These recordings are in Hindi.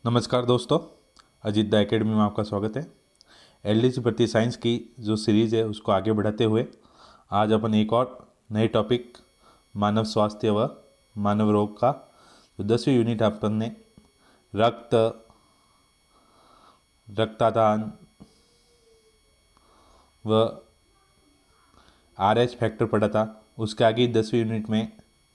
नमस्कार दोस्तों, अजीत द एकेडमी में आपका स्वागत है। एलडीसी भर्ती साइंस की जो सीरीज़ है उसको आगे बढ़ाते हुए आज अपन एक और नए टॉपिक मानव स्वास्थ्य व मानव रोग का जो 10वीं यूनिट अपन ने रक्तदान व RH फैक्टर पढ़ा था, उसके आगे 10वीं यूनिट में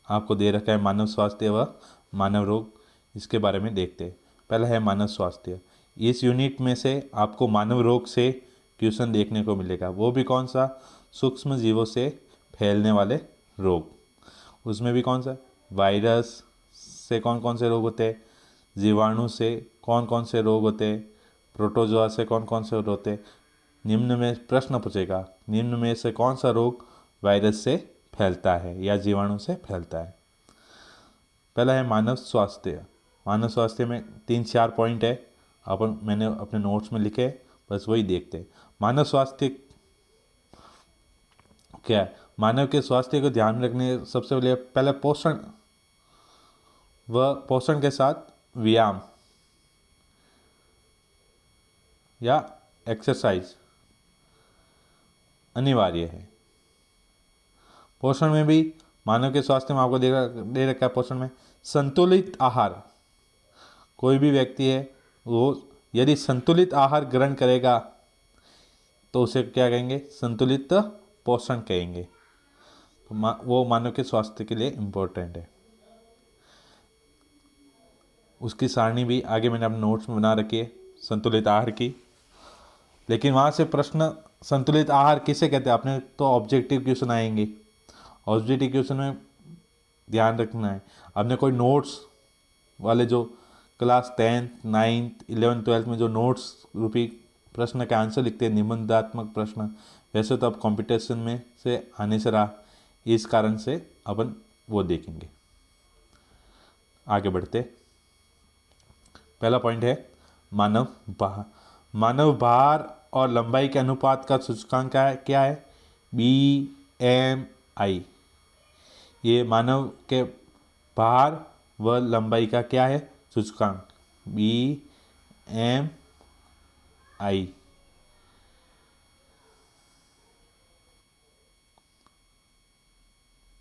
आपको दे रखा है मानव स्वास्थ्य व मानव रोग। इसके बारे में देखते हैं। पहला है मानव स्वास्थ्य। इस यूनिट में से आपको मानव रोग से क्वेश्चन देखने को मिलेगा, वो भी कौन सा, सूक्ष्म जीवों से फैलने वाले रोग। उसमें भी कौन सा, वायरस से कौन कौन से रोग होते हैं, जीवाणु से कौन कौन से रोग होते हैं, प्रोटोजोआ से कौन कौन से रोग होते हैं। निम्न में प्रश्न पूछेगा, निम्न में से कौन सा रोग वायरस से फैलता है या जीवाणु से फैलता है। पहला है मानव स्वास्थ्य। मानव स्वास्थ्य में 3-4 पॉइंट है, मैंने अपने नोट्स में लिखे, बस वही देखते हैं। मानव स्वास्थ्य क्या है। मानव के स्वास्थ्य को ध्यान में रखने सबसे पहले पोषण व पोषण के साथ व्यायाम या एक्सरसाइज अनिवार्य है। पोषण में भी मानव के स्वास्थ्य में आपको दे रखा है पोषण में संतुलित आहार। कोई भी व्यक्ति है वो यदि संतुलित आहार ग्रहण करेगा तो उसे क्या कहेंगे, संतुलित पोषण कहेंगे। तो वो मानव के स्वास्थ्य के लिए इम्पोर्टेंट है। उसकी सारणी भी आगे मैंने अपने नोट्स में बना रखी है संतुलित आहार की। लेकिन वहाँ से प्रश्न संतुलित आहार किसे कहते हैं, आपने तो ऑब्जेक्टिव क्वेश्चन आएंगे। ऑब्जेक्टिव क्वेश्चन में ध्यान रखना है, आपने कोई नोट्स वाले जो class 10th, 9th, 11th, 12th में जो नोट्स रूपी प्रश्न के आंसर लिखते हैं, निबंधात्मक प्रश्न, वैसे तो अब कंपटीशन में से आने से रहा, इस कारण से अपन वो देखेंगे। आगे बढ़ते, पहला पॉइंट है मानव भार। मानव भार और लंबाई के अनुपात का सूचकांक क्या है, BMI। ये मानव के भार व लंबाई का क्या है, सूचकांक BMI।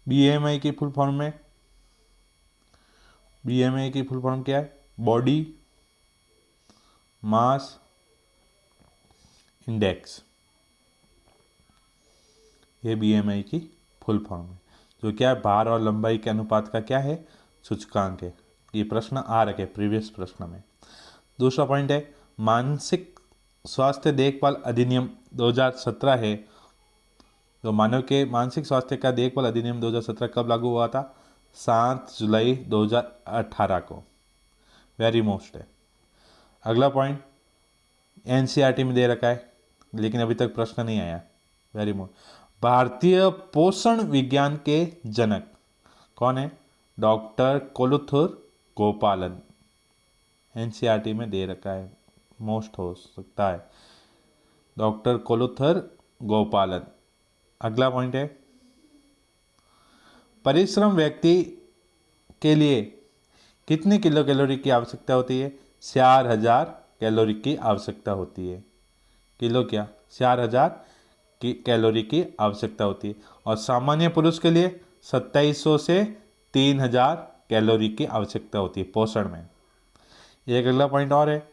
BMI की फुल फॉर्म क्या है, बॉडी मास इंडेक्स। ये BMI की फुल फॉर्म है, जो क्या है, भार और लंबाई के अनुपात का क्या है, सूचकांक है। ये प्रश्न आ रखे प्रीवियस प्रश्न में। दूसरा पॉइंट है मानसिक स्वास्थ्य देखभाल अधिनियम 2017 है। जो मानव के मानसिक स्वास्थ्य का देखभाल अधिनियम 2017 कब लागू हुआ था, 7 जुलाई 2018 को। वेरी मोस्ट है। अगला पॉइंट NCERT में दे रखा है, लेकिन अभी तक प्रश्न नहीं आया। वेरी मोस्ट, भारतीय पोषण विज्ञान के जनक कौन है, डॉक्टर कोलुथुर गोपालन। NCERT में दे रखा है, मोस्ट हो सकता है, डॉक्टर कोलुथुर गोपालन। अगला पॉइंट है परिश्रम व्यक्ति के लिए कितने किलो कैलोरी की आवश्यकता होती है, 4000 कैलोरी की आवश्यकता होती है। किलो क्या, 4000 की कैलोरी की आवश्यकता होती है। और सामान्य पुरुष के लिए 2700 से 3000 कैलोरी की आवश्यकता होती है पोषण में। एक अगला पॉइंट और है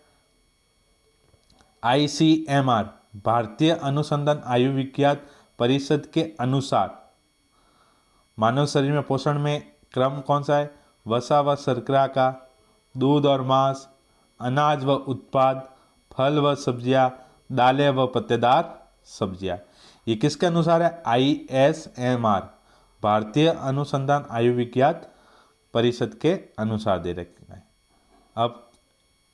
ICMR, भारतीय अनुसंधान आयुर्विज्ञान परिषद के अनुसार मानव शरीर में पोषण में क्रम कौन सा है, वसा व शर्करा का, दूध और मांस, अनाज व उत्पाद, फल व सब्जियां, दालें व पत्तेदार सब्जियां। ये किसके अनुसार है, ICMR, भारतीय अनुसंधान आयुर्विज्ञान परिषद के अनुसार दे रखा है। अब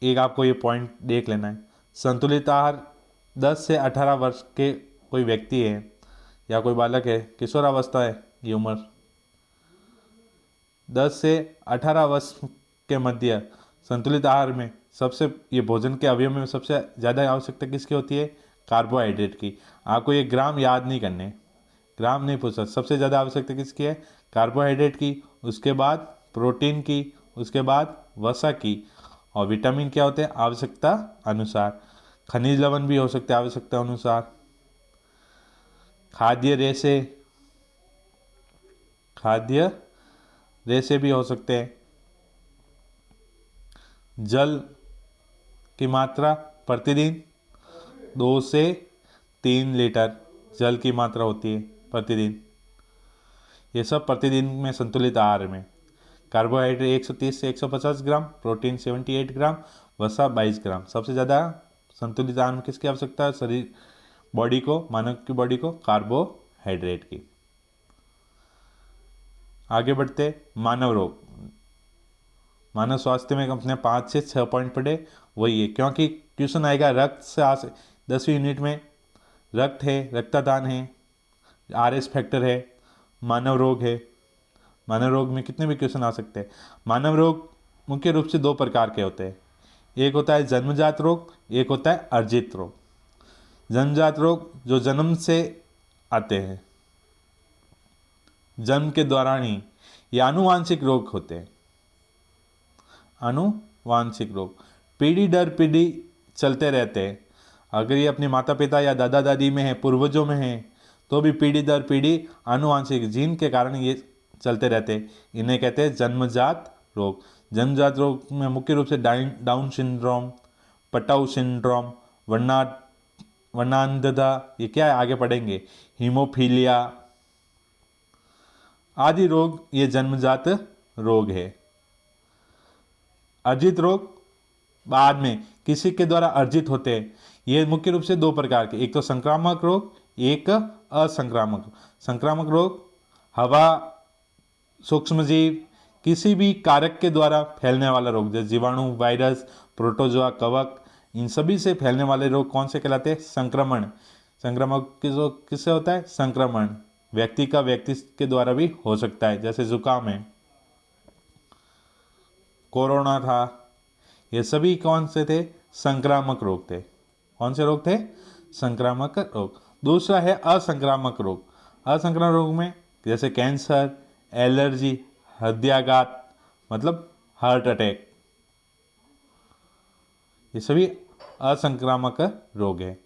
एक आपको ये पॉइंट देख लेना है, संतुलित आहार 10 से 18 वर्ष के कोई व्यक्ति है या कोई बालक है, किशोरावस्था है ये उम्र, 10 से 18 वर्ष के मध्य संतुलित आहार में सबसे ये भोजन के अवयव में सबसे ज़्यादा आवश्यकता किसकी होती है, कार्बोहाइड्रेट की। आपको ये ग्राम याद नहीं करने, ग्राम नहीं पूछा, सबसे ज़्यादा आवश्यकता किसकी है, कार्बोहाइड्रेट की, उसके बाद प्रोटीन की, उसके बाद वसा की, और विटामिन क्या होते हैं? आवश्यकता अनुसार। खनिज लवण भी हो सकते हैं आवश्यकता अनुसार। खाद्य रेशे भी हो सकते हैं। जल की मात्रा प्रतिदिन 2 से 3 लीटर जल की मात्रा होती है प्रतिदिन। ये सब प्रतिदिन में संतुलित आहार में। कार्बोहाइड्रेट 130 से 150 ग्राम, प्रोटीन 78 ग्राम, वसा 22 ग्राम। सबसे ज़्यादा संतुलित आहार में किसकी आवश्यकता है शरीर बॉडी को, मानव की बॉडी को? कार्बोहाइड्रेट की। आगे बढ़ते मानव रोग। मानव स्वास्थ्य में अपने 5 से 6 पॉइंट पढ़े वही है, क्योंकि क्वेश्चन आएगा रक्त से 10वीं यूनिट में। रक्त है, रक्तदान है, RS फैक्टर है, मानव रोग है। मानव रोग में कितने भी क्वेश्चन आ सकते हैं। मानव रोग मुख्य रूप से 2 प्रकार के होते हैं। एक होता है जन्मजात रोग, एक होता है अर्जित रोग। जन्मजात रोग जो जन्म से आते हैं, जन्म के दौरान ही, ये आनुवांशिक रोग होते हैं। आनुवांशिक रोग पीढ़ी दर पीढ़ी चलते रहते हैं। अगर ये अपने माता पिता या दादा दादी में है, पूर्वजों में है, तो भी पीढ़ी दर पीढ़ी आनुवांशिक जीन के कारण ये चलते रहते हैं। इन्हें कहते हैं जन्मजात रोग। जन्मजात रोग में मुख्य रूप से डाउन सिंड्रोम, पटाउ सिंड्रोम, वर्णांधता, ये क्या है आगे पढ़ेंगे, हीमोफीलिया आदि रोग ये जन्मजात रोग है। अर्जित रोग बाद में किसी के द्वारा अर्जित होते हैं। ये मुख्य रूप से 2 प्रकार के, एक तो संक्रामक रोग, एक असंक्रामक। संक्रामक रोग हवा, सूक्ष्मजीव, किसी भी कारक के द्वारा फैलने वाला रोग, जैसे जीवाणु, वायरस, प्रोटोजोआ, कवक, इन सभी से फैलने वाले रोग कौन से कहलाते हैं? संक्रमण। संक्रामक किससे होता है? संक्रमण व्यक्ति का व्यक्ति के द्वारा भी हो सकता है, जैसे जुकाम है, कोरोना था। ये सभी कौन से थे? संक्रामक रोग थे। कौन से रोग थे? संक्रामक रोग। दूसरा है असंक्रामक रोग। असंक्रामक रोग में जैसे कैंसर, एलर्जी, हृदयाघात मतलब हार्ट अटैक, ये सभी असंक्रामक रोग है।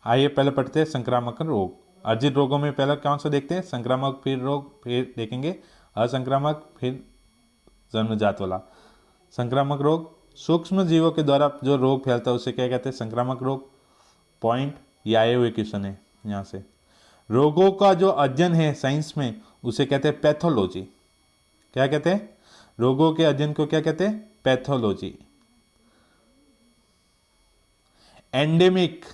आइए पहले पढ़ते हैं संक्रामक रोग। अर्जित रोगों में पहला कौन सा देखते हैं? संक्रामक, फिर रोग, फिर देखेंगे असंक्रामक, फिर जन्मजात वाला। संक्रामक रोग सूक्ष्म जीवों के द्वारा जो रोग फैलता है उसे क्या कहते हैं? संक्रामक रोग। पॉइंट ये आए हुए क्वेश्चन है यहाँ से। रोगों का जो अध्ययन है साइंस में उसे कहते हैं पैथोलॉजी। क्या कहते हैं? रोगों के अध्ययन को क्या कहते हैं? पैथोलॉजी। एंडेमिक,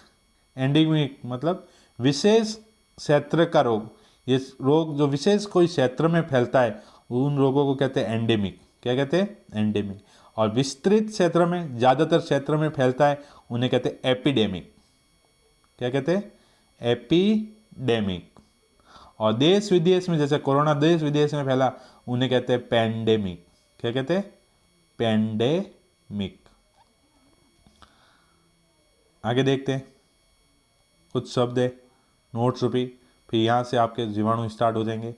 एंडेमिक मतलब विशेष क्षेत्र का रोग। ये रोग जो विशेष कोई क्षेत्र में फैलता है उन रोगों को कहते हैं एंडेमिक। क्या कहते हैं? एंडेमिक। और विस्तृत क्षेत्र में, ज़्यादातर क्षेत्र में फैलता है उन्हें कहते हैं एपिडेमिक। क्या कहते हैं? एपिडेमिक। और देश विदेश में, जैसे कोरोना देश विदेश में फैला, उन्हें कहते हैं पैंडेमिक। क्या कहते हैं? पैंडेमिक। आगे देखते हैं कुछ शब्द है, नोट्स रूपी, फिर यहाँ से आपके जीवाणु स्टार्ट हो जाएंगे।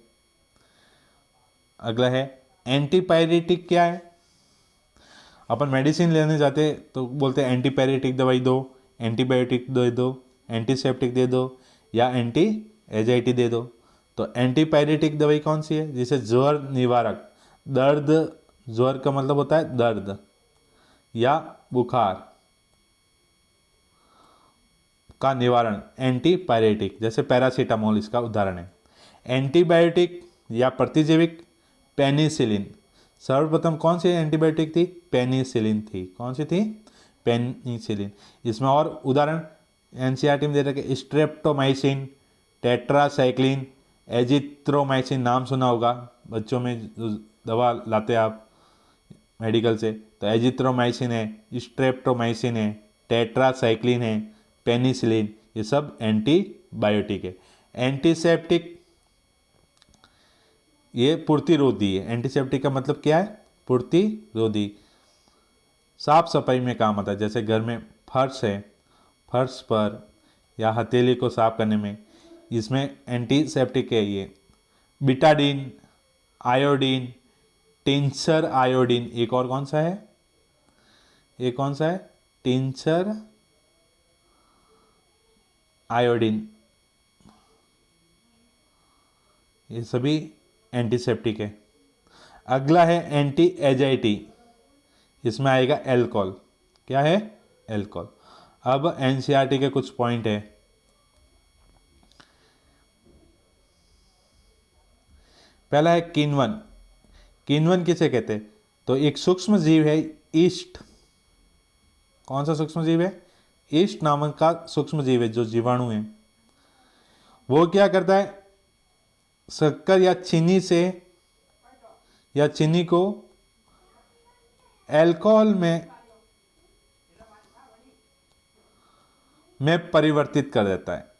अगला है एंटीपायरेटिक। क्या है? अपन मेडिसिन लेने जाते तो बोलते हैं एंटीपायरेटिक दवाई दो, एंटीबायोटिक दे दो, एंटीसेप्टिक दे दो या एंटी एजाइटी दे दो। तो एंटीपायरेटिक दवाई कौन सी है? जिसे ज्वर निवारक, दर्द, ज्वर का मतलब होता है दर्द या बुखार का निवारण, एंटीपायरेटिक। जैसे पैरासीटामोल इसका उदाहरण है। एंटीबायोटिक या प्रतिजैविक, पेनिसिलिन। सर्वप्रथम कौन सी एंटीबायोटिक थी? पेनिसिलिन थी। कौन सी थी? पेनिसिलिन। इसमें और उदाहरण एनसीईआरटी में दे रखे, स्ट्रेप्टोमाइसिन, टेट्रासाइक्लिन, एजिथ्रोमाइसिन। नाम सुना होगा बच्चों में जो दवा लाते आप मेडिकल से, तो एजिथ्रोमाइसिन है, स्ट्रेप्टोमाइसिन है, टेट्रासाइक्लिन है, पेनिसिलिन, ये सब एंटीबायोटिक है। एंटीसेप्टिक ये पूर्तिरोधी है। एंटीसेप्टिक का मतलब क्या है? पूर्तिरोधी। साफ सफाई में काम आता है, जैसे घर में फर्श है, फर्श पर या हथेली को साफ करने में, इसमें एंटीसेप्टिक है ये। बिटाडीन, आयोडीन, टिंचर आयोडीन, एक और कौन सा है? ये कौन सा है? टिंचर आयोडीन, ये सभी एंटीसेप्टिक है। अगला है एंटी एजाइटी, इसमें आएगा एल्कोहल। क्या है? एल्कोहल। अब एनसीईआरटी के कुछ पॉइंट है। पहला है किण्वन। किण्वन किसे कहते हैं? तो एक सूक्ष्म जीव है ईस्ट। कौन सा सूक्ष्म जीव है? ईस्ट नामक का सूक्ष्म जीव है जो जीवाणु है। वो क्या करता है? शक्कर या चीनी से, या चीनी को अल्कोहल में परिवर्तित कर देता है।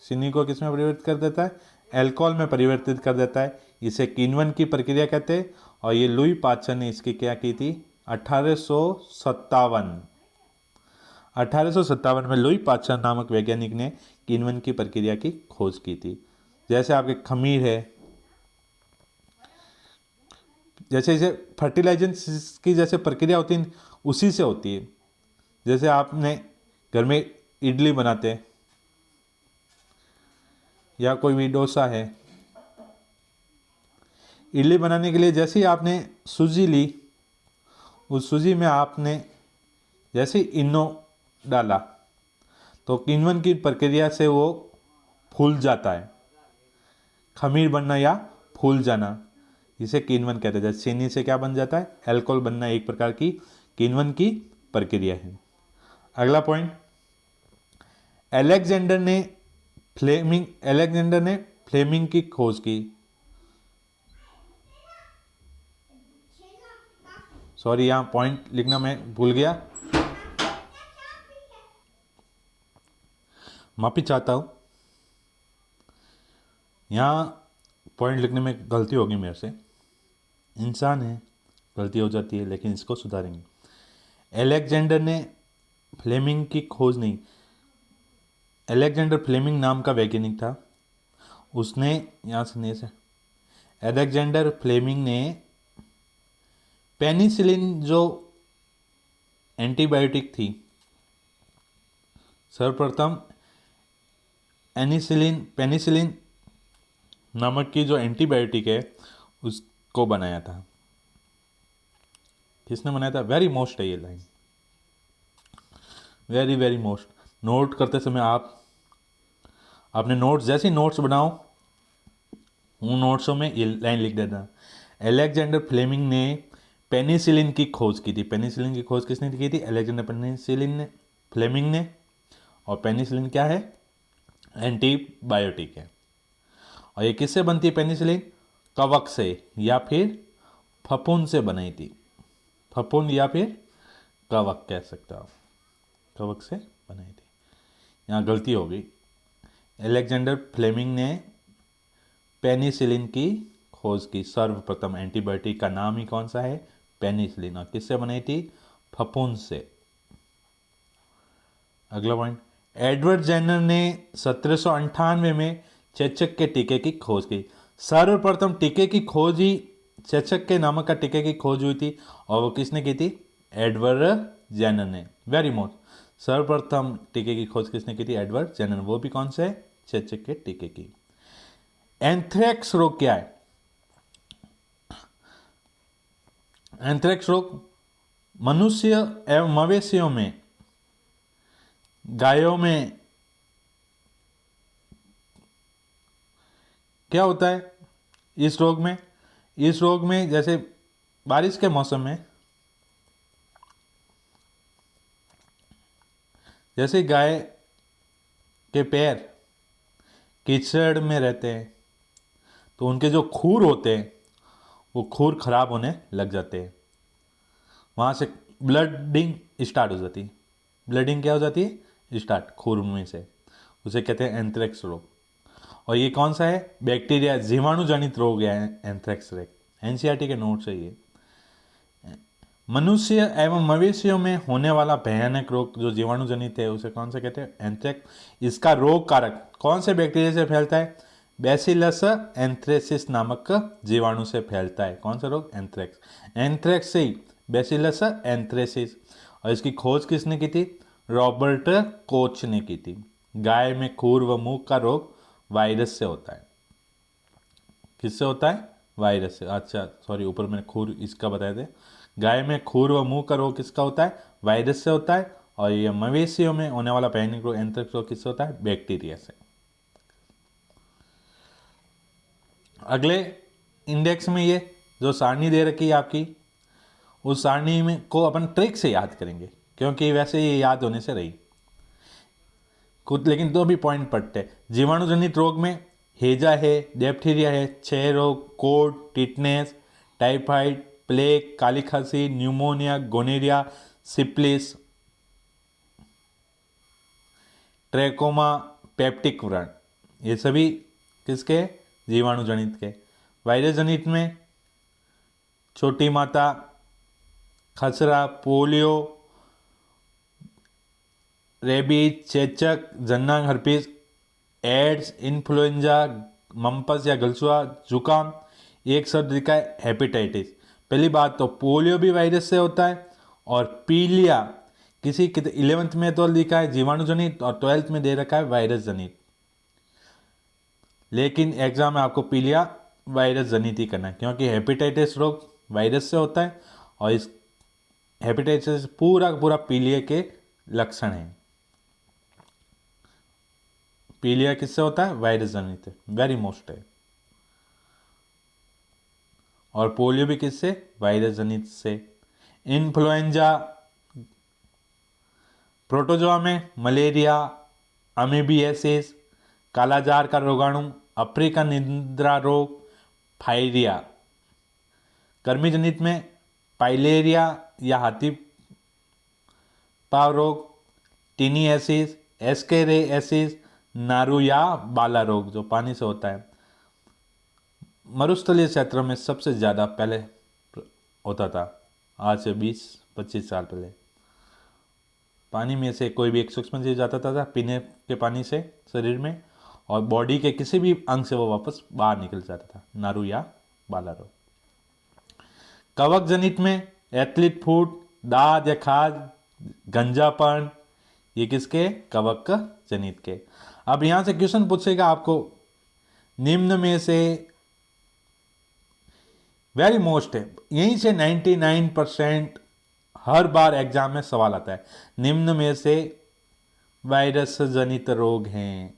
चीनी को किस में परिवर्तित कर देता है? अल्कोहल में परिवर्तित कर देता है। इसे किण्वन की प्रक्रिया कहते हैं। और ये लुई पाश्चर ने इसकी क्या की थी? 1857 में लुई पाश्चर नामक वैज्ञानिक ने किण्वन की प्रक्रिया की खोज की थी। जैसे आपके खमीर है, जैसे जैसे फर्टिलाइजेशन की जैसे प्रक्रिया होती है उसी से होती है। जैसे आपने घर में इडली बनाते हैं या कोई भी डोसा है, इडली बनाने के लिए जैसे ही आपने सूजी ली, उस सूजी में आपने जैसे इनो डाला तो किण्वन की प्रक्रिया से वो फूल जाता है। खमीर बनना या फूल जाना, इसे किण्वन कहते हैं। जैसे चीनी से क्या बन जाता है? अल्कोहल बनना एक प्रकार की किण्वन की प्रक्रिया है। अगला पॉइंट, अलेक्जेंडर ने फ्लेमिंग की खोज की। सॉरी, यहां पॉइंट लिखना मैं भूल गया, माफी चाहता हूं। यहां पॉइंट लिखने में गलती होगी मेरे से, इंसान है, गलती हो जाती है, लेकिन इसको सुधारेंगे। अलेक्जेंडर ने फ्लेमिंग की खोज नहीं, अलेक्जेंडर फ्लेमिंग नाम का वैज्ञानिक था, उसने यहाँ से अलेक्जेंडर फ्लेमिंग ने पेनिसिलिन जो एंटीबायोटिक थी, सर्वप्रथम पेनिसिलिन नामक की जो एंटीबायोटिक है उसको बनाया था। किसने बनाया था? वेरी मोस्ट है ये line, very very most. Note करते समय आपने नोट्स, जैसे नोट्स बनाओ उन नोट्सों में ये लाइन लिख देना। अलेक्जेंडर फ्लेमिंग ने पेनिसिलिन की खोज की थी। पेनिसिलिन की खोज किसने की थी? अलेक्जेंडर फ्लेमिंग ने। और पेनिसिलिन क्या है? एंटीबायोटिक है। और ये किससे बनती है पेनिसिलिन? कवक से या फिर फफूंद से बनाई थी। फफूंद या फिर कवक कह सकते हो आप, कवक से बनाई थी। यहाँ गलती हो गई। अलेक्जेंडर फ्लेमिंग ने पेनिसिलिन की खोज की, सर्वप्रथम एंटीबायोटिक का नाम ही कौन सा है? पेनिसिलिन। और किससे बनाई थी? फफूंद से। अगला पॉइंट, एडवर्ड जेनर ने 1798 में चेचक के टीके की खोज की। सर्वप्रथम टीके की खोज ही चेचक के नामक का टीके की खोज हुई थी। और वो किसने की थी? एडवर्ड जेनर ने। वेरी मोस्ट, सर्वप्रथम टीके की खोज किसने की थी? Edward Jenner. वो भी कौन से? चेचक के टीके की। एंथ्रेक्स रोग क्या है? एंथ्रेक्स रोग मनुष्य एवं मवेशियों में, गायों में क्या होता है इस रोग में? जैसे बारिश के मौसम में जैसे गाय के पैर कीचड़ में रहते हैं तो उनके जो खूर होते हैं वो खूर खराब होने लग जाते हैं, वहाँ से ब्लडिंग स्टार्ट हो जाती है। ब्लडिंग क्या हो जाती है? स्टार्ट, खूर में से। उसे कहते हैं एंथ्रेक्स रोग। और ये कौन सा है? बैक्टीरिया जीवाणु जनित रोग है एंथ्रेक्स रोग। एनसीईआरटी के नोट से ये मनुष्य एवं मवेशियों में होने वाला भयानक रोग जो जीवाणु जनित है उसे कौन सा कहते हैं? एंथ्रेक्स। इसका रोग कारक कौन से बैक्टीरिया से फैलता है? बैसिलस एंथ्रेसिस नामक जीवाणु से फैलता है। कौन सा रोग? एंथ्रेक्स। एंथ्रेक्स से बैसिलस एंथ्रेसिस। और इसकी खोज किसने की थी? रॉबर्ट कोच ने की थी। गाय में खुर व मुंह का रोग वायरस से होता है। किससे होता है? वायरस से। अच्छा सॉरी, ऊपर मैंने खुर इसका बताया थे। गाय में खुर व मुंह का रोग किसका होता है? वायरस से होता है। और ये मवेशियों में होने वाला पैनिक रोग एंथ्रेक्स रोग किससे होता है? बैक्टीरिया से। अगले इंडेक्स में ये जो सारणी दे रखी है आपकी, उस सारणी में को अपन ट्रिक से याद करेंगे, क्योंकि वैसे ये याद होने से रही कुछ, लेकिन तो भी पॉइंट पड़ते। जीवाणुजनित रोग में हेजा है, डिप्थीरिया है, क्षय रोग, कोड, टिटनेस, टाइफाइड, प्लेग, काली खांसी, न्यूमोनिया, गोनेरिया, सिप्लिस, ट्रैकोमा, पेप्टिक व्रण, ये सभी किसके? जीवाणुजनित के। वायरस जनित में छोटी माता, खसरा, पोलियो, रेबीज, चेचक, जन्नांग हर्पीस, एड्स, इन्फ्लुएंजा, मम्पस या गलसुआ, जुकाम, एक शब्द लिखा है हेपेटाइटिस। पहली बात तो पोलियो भी वायरस से होता है, और पीलिया किसी 11th में तो लिखा है जीवाणु जनित और 12th में दे रखा है वायरस जनित, लेकिन एग्जाम में आपको पीलिया वायरस जनित ही करना है, क्योंकि हेपेटाइटिस रोग वायरस से होता है और इस हेपेटाइटिस पूरा पूरा पीलिया के लक्षण हैं। पीलिया किससे होता है? वायरस जनित है, वेरी मोस्ट है। और पोलियो भी किससे? वायरस जनित से। इन्फ्लुएंजा प्रोटोजोआ में मलेरिया, अमीबियासिस, कालाजार का रोगाणु, अफ्रीकन निद्रा रोग, फाइरिया। कर्मी जनित में पाइलेरिया या हाथी पाव रोग, टीनियासिस, एस्केरियासिस, नारू या बाला रोग जो पानी से होता है। मरुस्थलीय क्षेत्रों में सबसे ज़्यादा पहले होता था, आज से 20-25 साल पहले। पानी में से कोई भी एक सूक्ष्म जीव जाता था पीने के पानी से शरीर में, और बॉडी के किसी भी अंग से वो वापस बाहर निकल जाता था, नारू या बाला रोग। कवक जनित में एथलीट फूड, दाद या खाज, गंजापन, ये किसके? कवक जनित के। अब यहां से क्वेश्चन पूछेगा आपको, निम्न में से वेरी मोस्ट है, यहीं से 99% हर बार एग्जाम में सवाल आता है, निम्न में से वायरस जनित रोग हैं,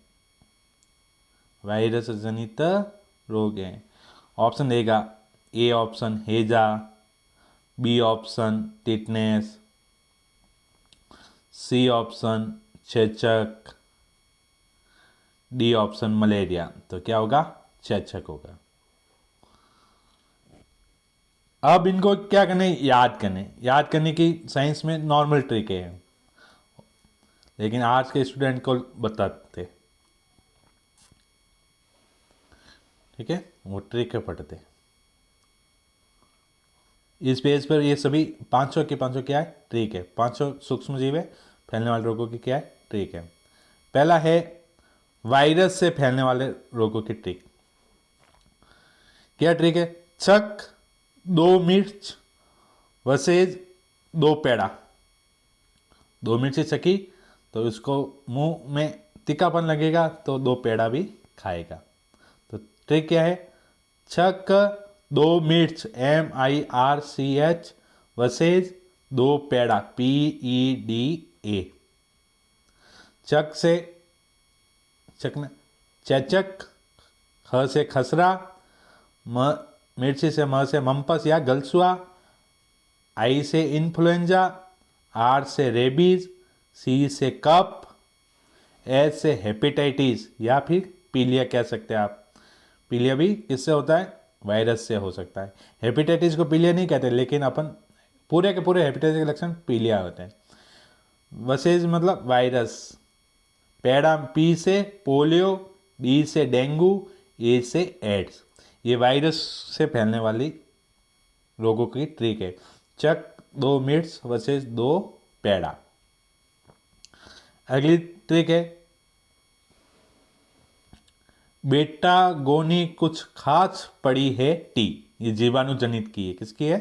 वायरस जनित रोग हैं। ऑप्शन देगा, ए ऑप्शन हेजा, B option tetanus, C option चेचक, डी ऑप्शन मलेरिया। तो क्या होगा? चेचक होगा। अब इनको क्या करने? याद करने की साइंस में नॉर्मल ट्रिक है, लेकिन आज के स्टूडेंट को बताते, ठीक है, वो ट्रिक है पढ़ते। इस पेज पर ये सभी 500 के 500 क्या है? ट्रिक है। 500 सूक्ष्म जीव है, फैलने वाले रोगों की क्या है? ट्रिक है। पहला है वायरस से फैलने वाले रोगों की ट्रिक। क्या ट्रिक है? चक 2 मिर्च वर्सेज 2 पेड़ा। 2 मिर्ची चकी तो इसको मुंह में तीखापन लगेगा, तो 2 पेड़ा भी खाएगा। तो ट्रिक क्या है? छक 2 मिर्च MIRCH वर्सेज 2 पेड़ा PEDA। चक से चकना, चेचक, ख से खसरा, मिर्ची से म से मम्पस या गलसुआ, आई से इन्फ्लुएंजा, आर से रेबीज, सी से कफ, एस से हेपेटाइटिस या फिर पीलिया कह सकते हैं आप। पीलिया भी किससे होता है? वायरस से हो सकता है। हेपेटाइटिस को पीलिया नहीं कहते, लेकिन अपन पूरे के पूरे हेपेटाइटिस के लक्षण पीलिया होते हैं। वसेज मतलब वायरस। पैडा पी से पोलियो, डी से डेंगू, ए से एड्स। ये वायरस से फैलने वाली रोगों की ट्रिक है। चक 2 मिर्च वर्सेज 2 पेड़ा। अगली ट्रिक है बेटा गोनी कुछ खास पड़ी है टी। ये जीवाणु जनित की है। किसकी है?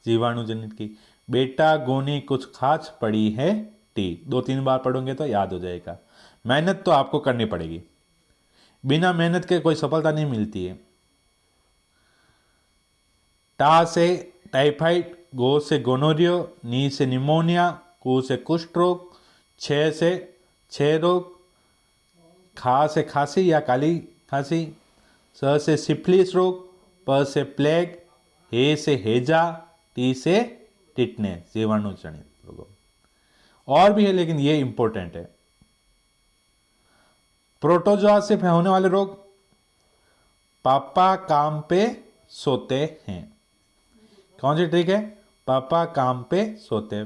जीवाणु जनित की। बेटा गोनी कुछ खास पड़ी है टी, 2-3 बार पढ़ोगे तो याद हो जाएगा। मेहनत तो आपको करनी पड़ेगी, बिना मेहनत के कोई सफलता नहीं मिलती है। टा से टाइफाइड, गो से गोनोरियो, नी से निमोनिया, कू से कुष्ठ रोग, छह से क्षय रोग, खा से खांसी या काली खांसी, स से सिफिलिस रोग, प से प्लेग, हे से हेजा, टी से टिटनेस, जीवाणु जनित रोगों। और भी है लेकिन ये इंपॉर्टेंट है। प्रोटोजोआ से होने वाले रोग, पापा काम पे सोते हैं। कौन सी ट्रिक है? पापा काम पे सोते,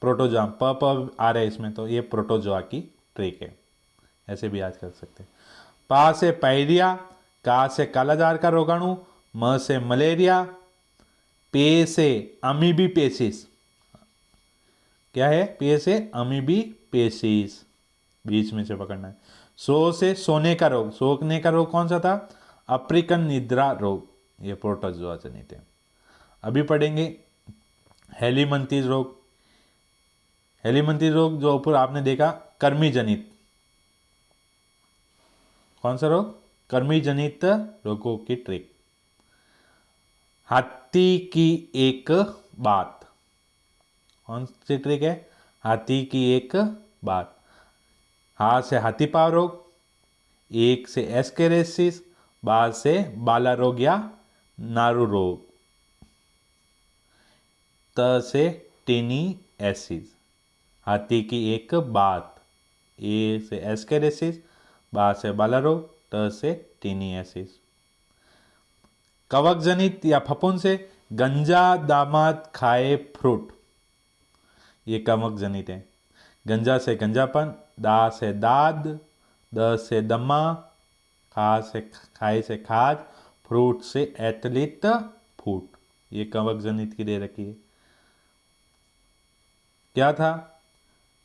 प्रोटोजोआ, प आ रहा है इसमें, तो ये प्रोटोजोआ की ट्रिक है, ऐसे भी याद कर सकते हैं। पा से पायरिया, का से कालाजार का रोगाणु, म से मलेरिया, पे से अमीबीपेसिस। क्या है? पे से अमीबीपेसिस, बीच में से पकड़ना है। सो से सोने का रोग, सोने का रोग कौन सा था? अफ्रीकन निद्रा रोग, ये प्रोटोजोआ जनित है। अभी पढ़ेंगे हेलीमंथीज रोग। हेलीमंथीज रोग जो ऊपर आपने देखा, कर्मी जनित। कौन सा रोग? कर्मी जनित रोगों की ट्रिक। हाथी की एक बात, कौन सी ट्रिक है? हाथी की एक बात। हा से हाथी पांव रोग, एक से एस्केरेसिस, बा से बाला रोग या नारू रोग, त से टेनी एसिस। हाथी की एक बात, ए से एस्केरेसिस, बा से बाला रोग, त से टेनी एसिस। कवक जनित या फफूंद से, गंजा दामाद खाए फ्रूट, ये कवक जनित है। गंजा से गंजापन, दा से दाद, द से दमा, खा से खाए से खाद, फ्रूट से एथलीट फूट, ये कवक जनित की दे रखी है। क्या था?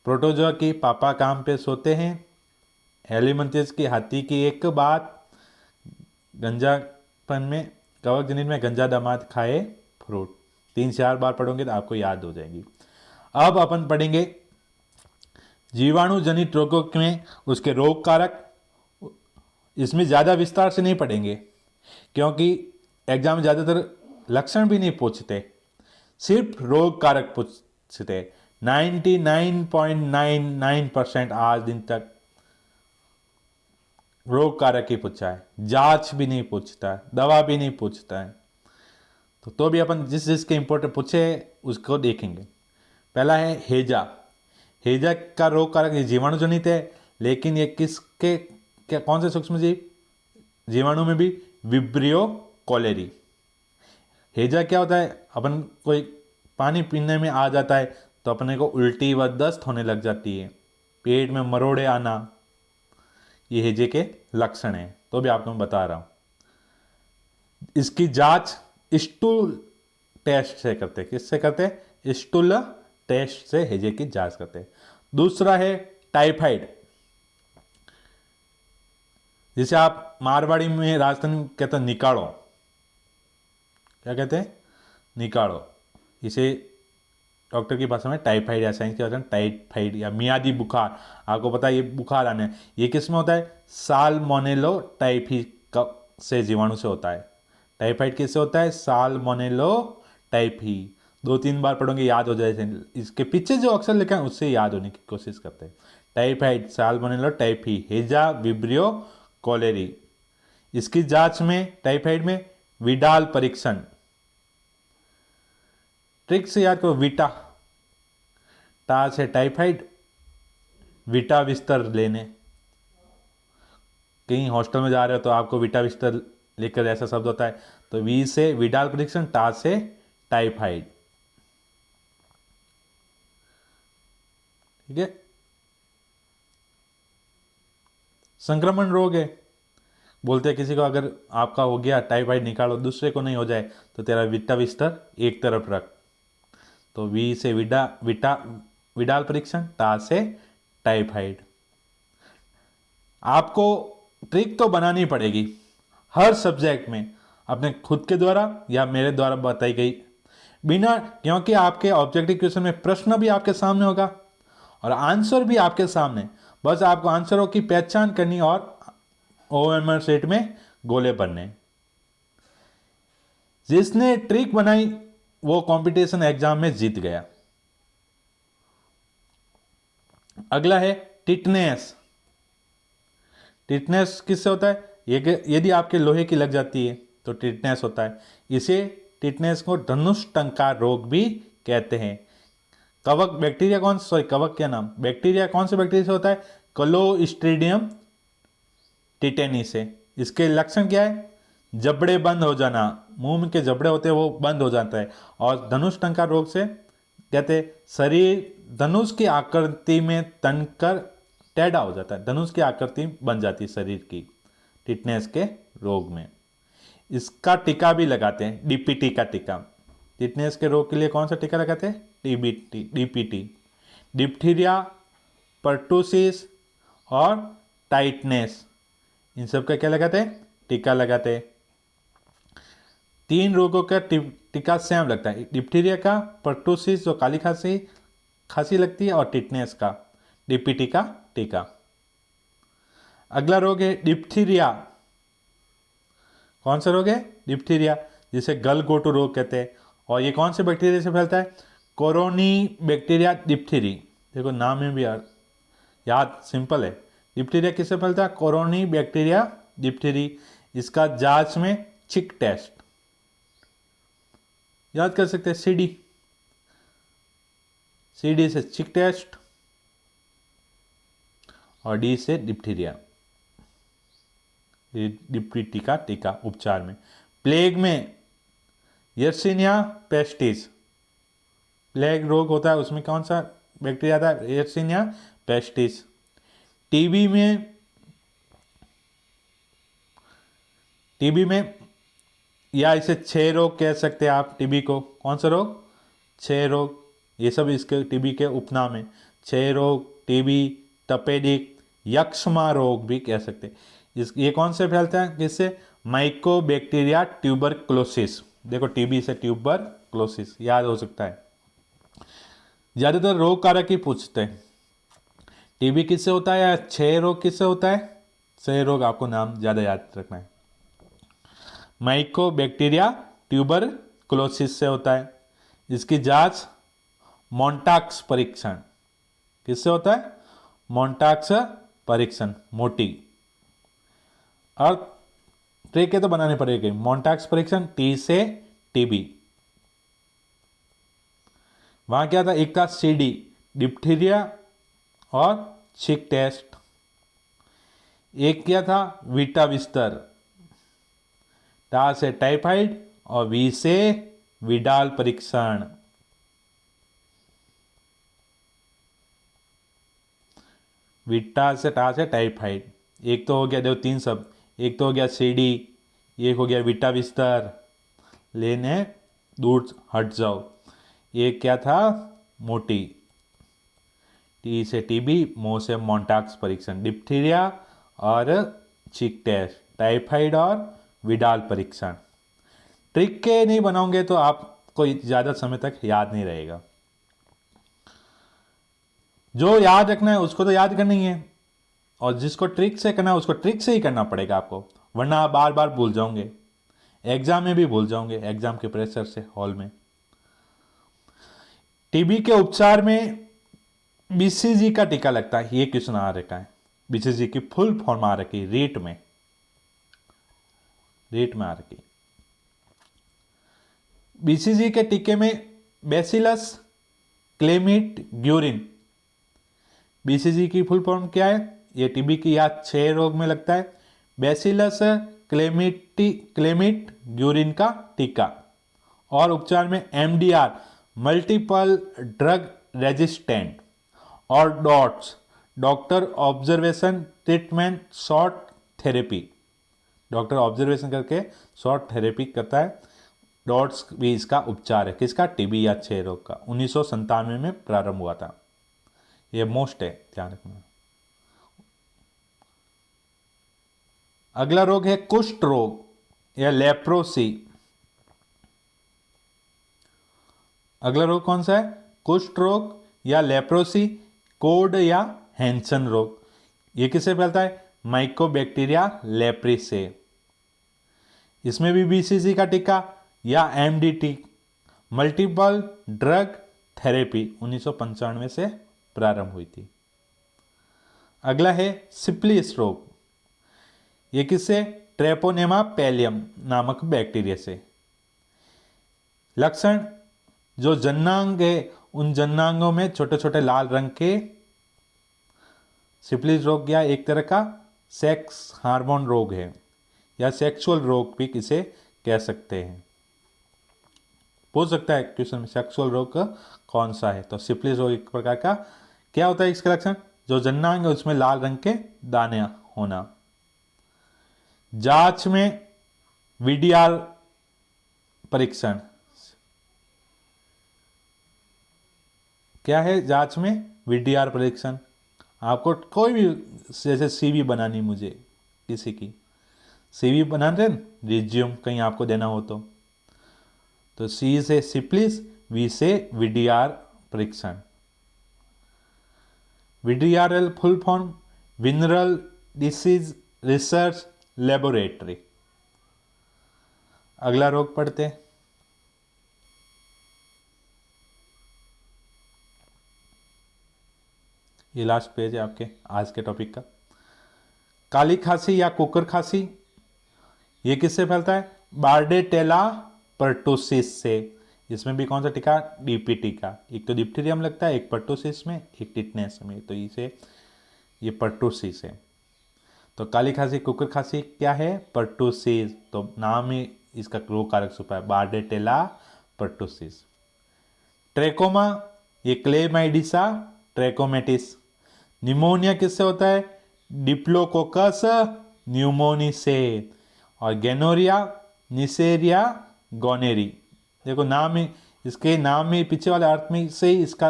प्रोटोजोआ की पापा काम पे सोते हैं, हेलीमंथियस की हाथी की एक बात, गंजापन में, कवक जनित में गंजा दामाद खाए फ्रूट। 3-4 बार पढ़ोगे तो आपको याद हो जाएगी। अब अपन पढ़ेंगे जीवाणु जनित रोगों में उसके रोग कारक। इसमें ज़्यादा विस्तार से नहीं पढ़ेंगे क्योंकि एग्जाम में ज़्यादातर लक्षण भी नहीं पूछते, सिर्फ रोग कारक पूछते। 99.99% आज दिन तक रोग कारक ही पूछा है, जांच भी नहीं पूछता है, दवा भी नहीं पूछता है। तो भी अपन जिस जिसके इंपॉर्टेंट पूछे उसको देखेंगे। पहला है हेजा। हेजा का रोग कारक जीवाणु जनित है, लेकिन ये किसके, क्या कौन से सूक्ष्म जीव? जीवाणु में भी विब्रियो कोलेरी। हेजा क्या होता है? अपन कोई पानी पीने में आ जाता है तो अपने को उल्टी व दस्त होने लग जाती है, पेट में मरोड़े आना, ये हेजे के लक्षण हैं। तो भी आपको मैं बता रहा हूं। इसकी जांच स्टूल टेस्ट से करते हैं। किससे करते हैं? स्टूल टेस्ट से हेजे की जांच करते हैं। दूसरा है टाइफाइड, जिसे आप मारवाड़ी में राजस्थान कहते हैं निकालो। क्या कहते हैं? निकालो। इसे डॉक्टर की भाषा में टाइफाइड या साइंस की भाषा में टाइफाइड या मियादी बुखार, आपको पता है ये बुखार आने, ये किस में होता है? साल्मोनेलो टाइफी से जीवाणु से होता है। टाइफाइड किससे होता है? साल्मोनेलो टाइफी। 2-3 बार पढ़ोगे याद हो जाए, इसके पीछे जो अक्षर लिखा है उससे याद होने की कोशिश करते हैं। टाइफाइड, साल्मोनेलो टाइफी, हेजा, विब्रियो कोलेरी। इसकी जांच में टाइफाइड में विडाल परीक्षण, ट्रिक से याद करो, विटा, टा से टाइफाइड, विटा बिस्तर लेने। कहीं हॉस्टल में जा रहे हो तो आपको विटा बिस्तर लेकर ऐसा शब्द होता है, तो वी से विडाल परीक्षण, टा से टाइफाइड। ठीक है। संक्रमण रोग है, बोलते हैं किसी को अगर आपका हो गया टाइफाइड निकालो, दूसरे को नहीं हो जाए तो तेरा विटा बिस्तर एक तरफ रख। तो वी से विडाल परीक्षण, टा से टाइफाइड। आपको ट्रिक तो बनानी पड़ेगी हर सब्जेक्ट में, अपने खुद के द्वारा या मेरे द्वारा बताई गई। बिना, क्योंकि आपके ऑब्जेक्टिव क्वेश्चन में प्रश्न भी आपके सामने होगा और आंसर भी आपके सामने, बस आपको आंसरों की पहचान करनी और ओएमआर सेट में गोले बनने। जिसने ट्रिक बनाई वो कंपटीशन एग्जाम में जीत गया। अगला है टिटनेस। टिटनेस किससे होता है? यदि आपके लोहे की लग जाती है तो टिटनेस होता है। इसे टिटनेस को धनुष टंकार रोग भी कहते हैं। कवक बैक्टीरिया कवक क्या नाम, बैक्टीरिया कौन से बैक्टीरिया से होता है? क्लोस्ट्रीडियम टिटेनी से। इसके लक्षण क्या है? जबड़े बंद हो जाना, मुंह में के जबड़े होते हैं वो बंद हो जाता है। और धनुष टंकार रोग से कहते हैं शरीर धनुष की आकृति में तनकर टेढ़ा हो जाता है, धनुष की आकृति बन जाती है शरीर की टिटनेस के रोग में। इसका टीका भी लगाते हैं, डीपीटी का टीका। टिटनेस के रोग के लिए कौन सा टीका लगाते हैं? डीपीटी। डिप्थीरिया, पर्टूसिस और टाइटनेस, इन सब का क्या लगाते हैं? टीका लगाते हैं। 3 रोगों का टीका सेम लगता है, डिप्थीरिया का, पर्टूसिस जो काली खांसी लगती है, और टिटनेस का डीपीटी का टीका। अगला रोग है डिप्थीरिया। कौन सा रोग है? डिप्थीरिया, जिसे गलगोटू रोग कहते हैं। और ये कौन से बैक्टीरिया से फैलता है? कोरोनी बैक्टीरिया डिप्थीरी। देखो नाम में भी याद सिंपल है। डिप्थीरिया किससे फैलता है? कोरोनी बैक्टीरिया डिप्थीरी। इसका जांच में चिक टेस्ट याद कर सकते हैं, सीडी से चिक टेस्ट और डी से डिप्थीरिया। डिप्टी का टीका उपचार में। प्लेग में यर्सिनिया पेस्टिस, प्लेग रोग होता है, उसमें कौन सा बैक्टीरिया आता है? Yersinia pestis. टीबी में या इसे क्षय रोग कह सकते हैं आप। टीबी को कौन सा रोग? क्षय रोग। ये सब इसके टीबी के उपनाम है। क्षय रोग, टीबी, तपेदिक, यक्ष्मा रोग भी कह सकते हैं। ये कौन से फैलता है? किससे? Mycobacteria tuberculosis. देखो टीबी से ट्यूबरक्लोसिस याद हो सकता है। ज्यादातर रोग कारक ही पूछते हैं। टीबी किससे होता है या क्षय रोग किससे होता है? क्षय रोग आपको नाम ज्यादा याद रखना है। माइकोबैक्टीरिया ट्यूबरक्लोसिस से होता है। इसकी जांच मोंटाक्स परीक्षण किससे होता है? मोंटाक्स परीक्षण, मोटी। और ट्रिक है तो बनाने पड़ेगी। मोंटाक्स परीक्षण, टी से टीबी। वहां क्या था? एक था सीडी डिप्थीरिया और चिक टेस्ट। एक क्या था? वीटा विस्तर, टा से टाइफाइड और वी से विडाल परीक्षण। विटा से टा से टाइफाइड। एक तो हो गया, देखो 3 शब्द, एक तो हो गया सीडी, एक हो गया विटा विस्तर, लेने दूर हट जाओ। एक क्या था? मोटी, टी से टीबी, मो से मोंटाक्स परीक्षण, डिप्थीरिया और चिक टेस्ट, टाइफाइड और विडाल परीक्षण। ट्रिक के नहीं बनाओगे तो आपको ज़्यादा समय तक याद नहीं रहेगा। जो याद रखना है उसको तो याद करना ही है, और जिसको ट्रिक से करना है उसको ट्रिक से ही करना पड़ेगा आपको, वरना आप बार बार भूल जाओगे। एग्जाम में भी भूल जाओगे, एग्जाम के प्रेशर से हॉल में। टीबी के उपचार में बीसीजी का टीका लगता है। ये क्वेश्चन आ रखा है, बीसीजी की फुल फॉर्म आ रखी रेट में आ रखी। बीसीजी के टीके में बैसिलस क्लेमिडग्यूरिन, बीसीजी की फुल फॉर्म क्या है? ये टीबी की या क्षय रोग में लगता है। बैसिलस क्लेमिडग्यूरिन का टीका। और उपचार में एमडीआर, मल्टीपल ड्रग रेजिस्टेंट, और dots, doctor observation treatment short therapy, doctor observation करके शॉर्ट थेरेपी करता है। डॉट्स भी इसका उपचार है। किसका? टीबी या क्षय रोग का। 1997 में प्रारंभ हुआ था। ये मोस्ट है, ध्यान रखना। अगला रोग है कुष्ठ रोग या लेप्रोसी। अगला रोग कौन सा है? कुष्ठ रोग या लेप्रोसी, कोड या हैंसन रोग। ये किससे फैलता है? माइकोबैक्टीरिया लेप्री से। इसमें भी बीसीजी का टीका या एमडीटी, मल्टीपल ड्रग थेरेपी 1995 से प्रारंभ हुई थी। अगला है सिप्लिस रोग। ये किससे? ट्रेपोनेमा पैलियम नामक बैक्टीरिया से। लक्षण, जो जन्नांग है उन जन्नांगों में छोटे छोटे लाल रंग के, सिप्लिस रोग या एक तरह का सेक्स हार्मोन रोग है या सेक्सुअल रोग भी इसे कह सकते हैं। पूछ सकता है क्वेश्चन में सेक्सुअल रोग कौन सा है, तो सिप्लिस रोग एक प्रकार का क्या होता है इसका लक्षण? जो जन्नांग है उसमें लाल रंग के दाने होना। जांच में वीडीआर परीक्षण क्या है? जांच में वीडीआर परीक्षण, आपको कोई भी जैसे सीवी बनानी, मुझे किसी की सीवी बनाते रिज्यूम कहीं आपको देना हो तो सी से सिप्लिस, वी से वीडीआर परीक्षण। VDRL full form venereal disease research laboratory. अगला रोग पढ़ते हैं। ये लास्ट पेज है आपके आज के टॉपिक का। काली खांसी या कुकर खांसी, ये किससे फैलता है? बार्डेटेला पर्टुसिस से। इसमें भी कौन सा टीका? डीपीटी का। एक तो डिप्थीरियम लगता है, एक पर्टुसिस में, एक टिटनेस में, तो इसे ये पर्टुसिस है। तो काली खांसी कुकर खांसी क्या है? पर्टुसिस। तो नाम ही इसका रोग कारक छुपा है, बार्डेटेला पर्टुसिस। ट्रेकोमा, ये क्लेमाइडिसा ट्रेकोमेटिस। निमोनिया किससे होता है? डिप्लोकोकस न्यूमोनी से। और गेनोरिया, निसेरिया, गोनेरी। देखो नाम ही, इसके नाम में पीछे वाले अर्थ में से ही इसका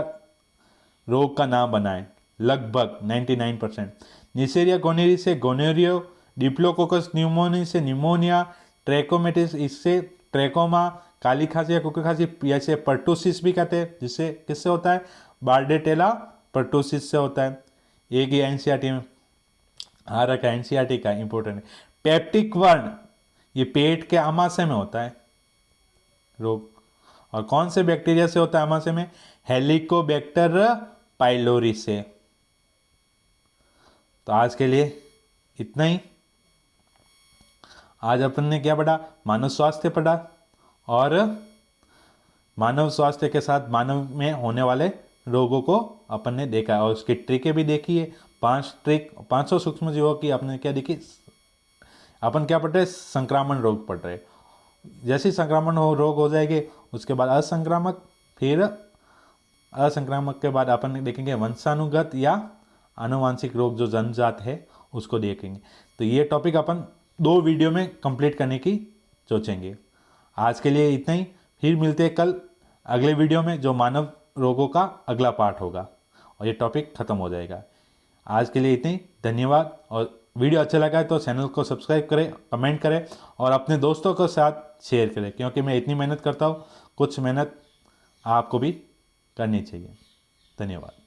रोग का नाम बना है लगभग 99%। निसेरिया गोनेरी से गोनेरियो, डिप्लोकोकस न्यूमोनी से निमोनिया, ट्रेकोमेटिस इससे ट्रेकोमा, काली खांसी या कुकर खांसी जैसे पर्टुसिस भी कहते हैं, जिससे किससे होता है? बार्डेटेला पर्टुसिस से होता है। एक ही एनसीईआरटी में आ रखा है, एनसीईआरटी का इंपॉर्टेंट है। पेप्टिक वर्ण, ये पेट के आमाशय में होता है रोग। और कौन से बैक्टीरिया से होता है आमाशय में? हेलिकोबैक्टर पाइलोरी से। तो आज के लिए इतना ही। आज अपन ने क्या पढ़ा? मानव स्वास्थ्य पढ़ा, और मानव स्वास्थ्य के साथ मानव में होने वाले रोगों को अपन ने देखा और उसकी ट्रिकें भी देखी है। 500 सूक्ष्म जीवों की आपने क्या देखी? अपन क्या पढ़ रहे? संक्रामण रोग पढ़ रहे। जैसे ही संक्रामण रोग हो जाएंगे उसके बाद असंक्रामक, फिर असंक्रामक के बाद अपन देखेंगे वंशानुगत या आनुवांशिक रोग जो जन्मजात है उसको देखेंगे। तो ये टॉपिक अपन 2 वीडियो में कंप्लीट करने की सोचेंगे। आज के लिए इतना ही, फिर मिलते हैं कल अगले वीडियो में जो मानव रोगों का अगला पार्ट होगा और ये टॉपिक खत्म हो जाएगा। आज के लिए इतना ही, धन्यवाद। और वीडियो अच्छा लगा है तो चैनल को सब्सक्राइब करें, कमेंट करें और अपने दोस्तों के साथ शेयर करें, क्योंकि मैं इतनी मेहनत करता हूँ, कुछ मेहनत आपको भी करनी चाहिए। धन्यवाद।